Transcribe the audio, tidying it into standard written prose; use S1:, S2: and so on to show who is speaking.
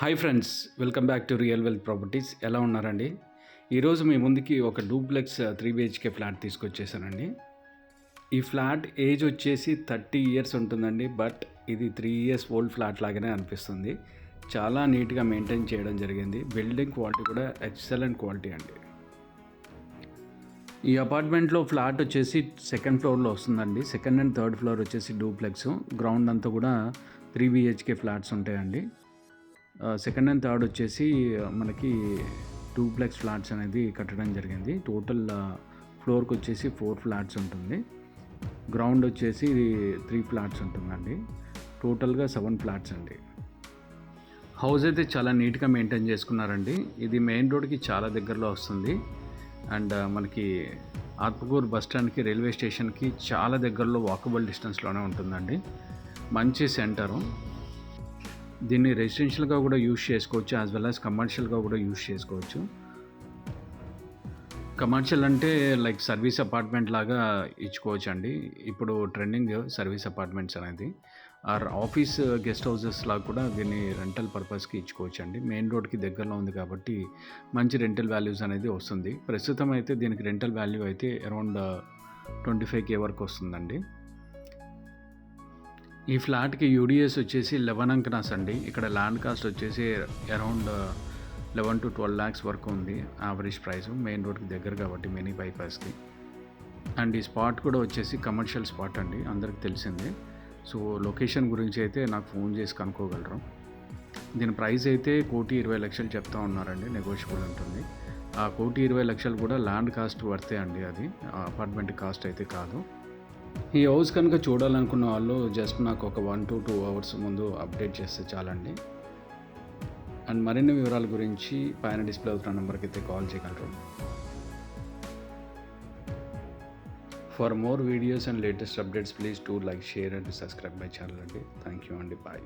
S1: Hi friends, welcome back to real wealth properties. ఎలా ఉన్నారండి? ఈరోజు మీ ముందుకి ఒక డూప్లెక్స్ 3 బిహెచ్కే ఫ్లాట్ తీసుకొచ్చేసానండి. ఈ ఫ్లాట్ ఏజ్ వచ్చేసి 30 ఇయర్స్ ఉంటుందండి. బట్ ఇది 3 ఇయర్స్ ఓల్డ్ ఫ్లాట్ లాగానే అనిపిస్తుంది. చాలా నీట్గా మెయింటైన్ చేయడం జరిగింది. బిల్డింగ్ క్వాలిటీ కూడా ఎక్సలెంట్ క్వాలిటీ అండి. ఈ అపార్ట్మెంట్లో ఫ్లాట్ వచ్చేసి సెకండ్ ఫ్లోర్లో వస్తుందండి. సెకండ్ అండ్ థర్డ్ ఫ్లోర్ వచ్చేసి డూప్లెక్స్. గ్రౌండ్ అంతా కూడా 3 బిహెచ్కే ఫ్లాట్స్ ఉంటాయండి. సెకండ్ అండ్ థర్డ్ వచ్చేసి మనకి డూప్లెక్స్ ఫ్లాట్స్ అనేది కట్టడం జరిగింది. టోటల్ ఫ్లోర్కి వచ్చేసి 4 ఫ్లాట్స్ ఉంటుంది. గ్రౌండ్ వచ్చేసి 3 ఫ్లాట్స్ ఉంటుందండి. టోటల్గా 7 ఫ్లాట్స్ అండి. హౌస్ అయితే చాలా నీట్గా మెయింటైన్ చేసుకున్నారండి. ఇది మెయిన్ రోడ్కి చాలా దగ్గరలో వస్తుంది. అండ్ మనకి ఆత్మకూరు బస్ స్టాండ్కి, రైల్వే స్టేషన్కి చాలా దగ్గరలో వాకబుల్ డిస్టెన్స్లోనే ఉంటుందండి. మంచి సెంటరు. దీన్ని రెసిడెన్షియల్గా కూడా యూజ్ చేసుకోవచ్చు, యాజ్ వెల్ యాజ్ కమర్షియల్గా కూడా యూజ్ చేసుకోవచ్చు. కమర్షియల్ అంటే లైక్ సర్వీస్ అపార్ట్మెంట్ లాగా ఇచ్చుకోవచ్చు అండి. ఇప్పుడు ట్రెండింగ్ సర్వీస్ అపార్ట్మెంట్స్ అనేది. ఆర్ ఆఫీస్ గెస్ట్ హౌసెస్ లాగా కూడా దీన్ని రెంటల్ పర్పస్కి ఇచ్చుకోవచ్చు అండి. మెయిన్ రోడ్కి దగ్గరలో ఉంది కాబట్టి మంచి రెంటల్ వాల్యూస్ అనేది వస్తుంది. ప్రస్తుతం అయితే దీనికి రెంటల్ వాల్యూ అయితే అరౌండ్ 25K వరకు వస్తుందండి. ఈ ఫ్లాట్కి యూడిఎస్ వచ్చేసి 11 అంకనాస్ అండి. ఇక్కడ ల్యాండ్ కాస్ట్ వచ్చేసి అరౌండ్ 11 to 12 lakhs వరకు ఉంది యావరేజ్ ప్రైస్. మెయిన్ రోడ్కి దగ్గర కాబట్టి మినీ బైపాస్కి. అండ్ ఈ స్పాట్ కూడా వచ్చేసి కమర్షియల్ స్పాట్ అండి, అందరికి తెలిసిందే. సో లొకేషన్ గురించి అయితే నాకు ఫోన్ చేసి కనుక్కోగలరు. దీని ప్రైస్ అయితే 1,20,00,000 చెప్తా ఉన్నారండి. నెగోషియబుల్ ఉంటుంది. ఆ 1,20,00,000 కూడా ల్యాండ్ కాస్ట్ వర్తే అండి. అది అపార్ట్మెంట్ కాస్ట్ అయితే కాదు. ఈ హౌస్ కనుక చూడాలనుకున్న వాళ్ళు జస్ట్ నాకు ఒక 1 to 2 hours ముందు అప్డేట్ చేస్తే చాలండి. అండ్ మరిన్ని వివరాల గురించి పైన డిస్ప్లే అవుతున్న నెంబర్కి అయితే కాల్ చేయగలరు. For more videos and latest updates please do like, share and subscribe my channel అండి. థ్యాంక్ యూ అండి. బాయ్.